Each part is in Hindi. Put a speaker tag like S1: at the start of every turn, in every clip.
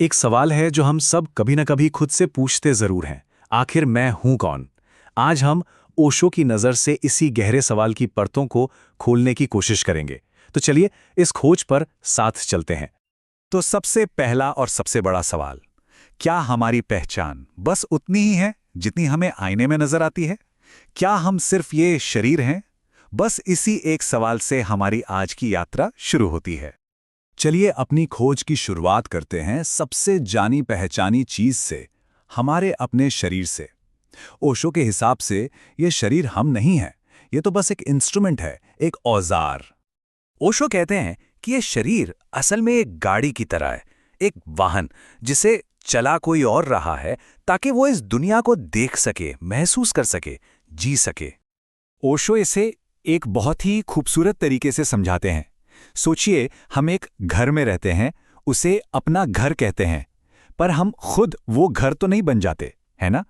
S1: एक सवाल है जो हम सब कभी न कभी खुद से पूछते जरूर हैं। आखिर मैं हूं कौन? आज हम ओशो की नज़र से इसी गहरे सवाल की परतों को खोलने की कोशिश करेंगे। तो चलिए इस खोज पर साथ चलते हैं।
S2: तो सबसे पहला और सबसे बड़ा सवाल, क्या हमारी पहचान बस उतनी ही है जितनी हमें आईने में नजर आती है? क्या हम सिर्फ ये शरीर हैं? बस इसी एक सवाल से हमारी आज की यात्रा शुरू होती है। चलिए अपनी खोज की शुरुआत करते हैं सबसे जानी पहचानी चीज से, हमारे अपने शरीर से। ओशो के हिसाब से ये शरीर हम नहीं हैं, ये तो बस एक इंस्ट्रूमेंट है, एक औजार।
S3: ओशो कहते हैं कि ये शरीर असल में एक गाड़ी की तरह है, एक वाहन जिसे चला कोई और रहा है ताकि वो इस दुनिया को देख सके, महसूस कर सके, जी सके।
S2: ओशो इसे एक बहुत ही खूबसूरत तरीके से समझाते हैं। सोचिए, हम एक घर में रहते हैं, उसे अपना घर कहते हैं, पर हम खुद वो घर तो नहीं बन जाते, है ना?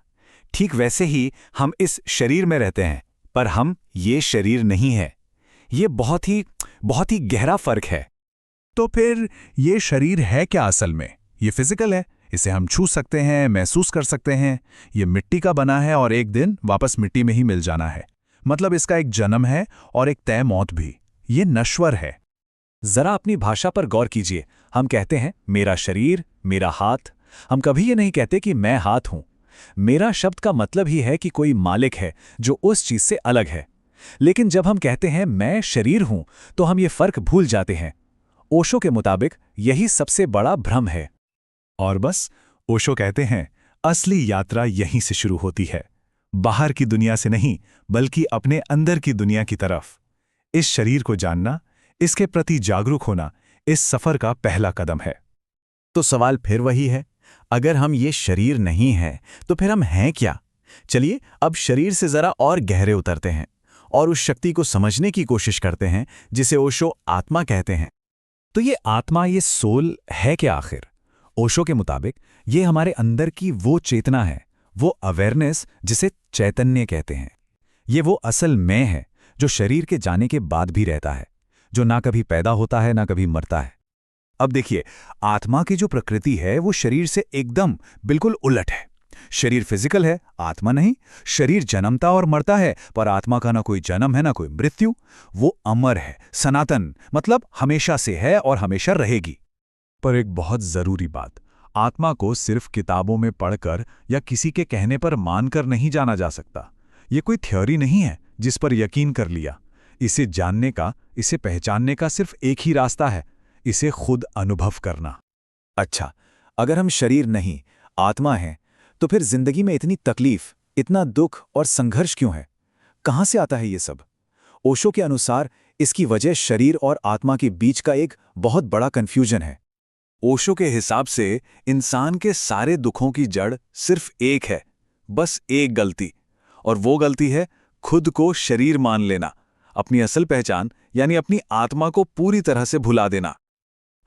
S2: ठीक वैसे ही हम इस शरीर में रहते हैं, पर हम ये शरीर नहीं है। ये बहुत ही गहरा फर्क है।
S4: तो फिर ये शरीर है क्या असल में? ये फिजिकल है, इसे हम छू सकते हैं, महसूस कर सकते हैं। ये मिट्टी का बना है और एक दिन वापस मिट्टी में ही मिल जाना है। मतलब इसका एक जन्म है और एक तय मौत भी। ये नश्वर है।
S1: जरा अपनी भाषा पर गौर कीजिए। हम कहते हैं मेरा शरीर, मेरा हाथ। हम कभी ये नहीं कहते कि मैं हाथ हूं। मेरा शब्द का मतलब ही है कि कोई मालिक है जो उस चीज से अलग है। लेकिन जब हम कहते हैं मैं शरीर हूं, तो हम ये फर्क भूल जाते हैं। ओशो के मुताबिक यही सबसे बड़ा भ्रम है।
S4: और बस, ओशो कहते हैं असली यात्रा यहीं से शुरू होती है। बाहर की दुनिया से नहीं, बल्कि अपने अंदर की दुनिया की तरफ। इस शरीर को जानना, इसके प्रति जागरूक होना, इस सफर का पहला कदम है।
S2: तो सवाल फिर वही है, अगर हम ये शरीर नहीं हैं, तो फिर हम हैं क्या? चलिए अब शरीर से जरा और गहरे उतरते हैं और उस शक्ति को समझने की कोशिश करते हैं जिसे ओशो आत्मा कहते हैं।
S4: तो ये आत्मा, ये सोल है क्या आखिर? ओशो के मुताबिक ये हमारे अंदर की वो चेतना है, वो अवेयरनेस जिसे चैतन्य कहते हैं। ये वो असल मैं है जो शरीर के जाने के बाद भी रहता है, जो ना कभी पैदा होता है ना कभी मरता है। अब देखिए, आत्मा की जो प्रकृति है वो शरीर से एकदम बिल्कुल उलट है। शरीर फिजिकल है, आत्मा नहीं। शरीर जन्मता और मरता है, पर आत्मा का ना कोई जन्म है ना कोई मृत्यु। वो अमर है, सनातन, मतलब हमेशा से है और हमेशा रहेगी। पर एक बहुत जरूरी बात, आत्मा को सिर्फ किताबों में पढ़कर या किसी के कहने पर मानकर नहीं जाना जा सकता। ये कोई थ्योरी नहीं है जिस पर यकीन कर लिया। इसे जानने का, इसे पहचानने का सिर्फ एक ही रास्ता है, इसे खुद अनुभव करना।
S2: अच्छा, अगर हम शरीर नहीं, आत्मा हैं, तो फिर जिंदगी में इतनी तकलीफ, इतना दुख और संघर्ष क्यों है? कहां से आता है ये सब? ओशो के अनुसार इसकी वजह शरीर और आत्मा के बीच का एक बहुत बड़ा कन्फ्यूजन है। ओशो के हिसाब से इंसान के सारे दुखों की जड़ सिर्फ एक है, बस एक गलती, और वो गलती है खुद को शरीर मान लेना, अपनी असल पहचान यानी अपनी आत्मा को पूरी तरह से भुला देना।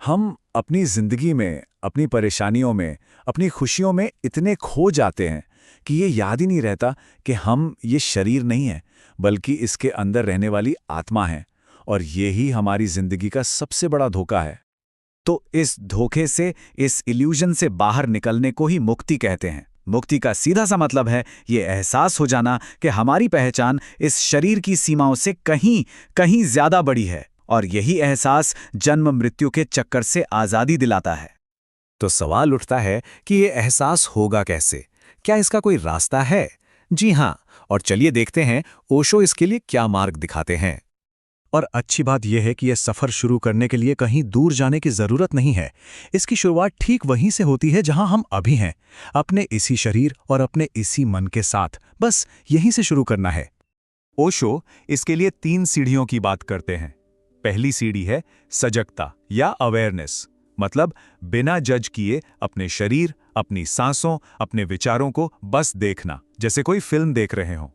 S2: हम अपनी जिंदगी में, अपनी परेशानियों में, अपनी खुशियों में इतने खो जाते हैं कि ये याद ही नहीं रहता कि हम ये शरीर नहीं हैं, बल्कि इसके अंदर रहने वाली आत्मा हैं, और यही हमारी जिंदगी का सबसे बड़ा धोखा है। तो इस धोखे से, इस इल्यूजन से बाहर निकलने को ही मुक्ति कहते हैं। मुक्ति का सीधा सा मतलब है ये एहसास हो जाना कि हमारी पहचान इस शरीर की सीमाओं से कहीं कहीं ज्यादा बड़ी है, और यही एहसास जन्म मृत्यु के चक्कर से आजादी दिलाता है।
S1: तो सवाल उठता है कि ये एहसास होगा कैसे? क्या इसका कोई रास्ता है? जी हां, और चलिए देखते हैं ओशो इसके लिए क्या मार्ग दिखाते हैं।
S4: और अच्छी बात यह है कि यह सफर शुरू करने के लिए कहीं दूर जाने की जरूरत नहीं है। इसकी शुरुआत ठीक वहीं से होती है जहां हम अभी हैं, अपने इसी शरीर और अपने इसी मन के साथ। बस यहीं से शुरू करना है। ओशो इसके लिए 3 सीढ़ियों की बात करते हैं। पहली सीढ़ी है सजगता या अवेयरनेस, मतलब बिना जज किए अपने शरीर, अपनी सांसों, अपने विचारों को बस देखना, जैसे कोई फिल्म देख रहे हो।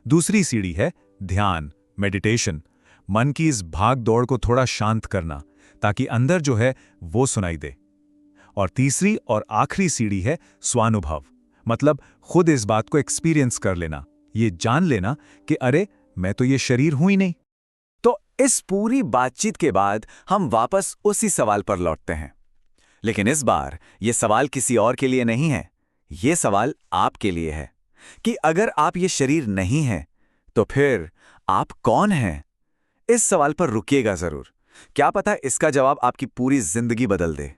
S4: दूसरी सीढ़ी है ध्यान, मेडिटेशन, मन की इस भाग दौड़ को थोड़ा शांत करना, ताकि अंदर जो है वो सुनाई दे। और तीसरी और आखिरी सीढ़ी है स्वानुभव, मतलब खुद इस बात को एक्सपीरियंस कर लेना, ये जान लेना कि अरे मैं तो ये शरीर हूं ही नहीं।
S2: तो इस पूरी बातचीत के बाद हम वापस उसी सवाल पर लौटते हैं, लेकिन इस बार ये सवाल किसी और के लिए नहीं है, ये सवाल आपके लिए है कि अगर आप ये शरीर नहीं हैं, तो फिर आप कौन हैं? इस सवाल पर रुकिएगा जरूर। क्या पता इसका जवाब आपकी पूरी जिंदगी बदल दे।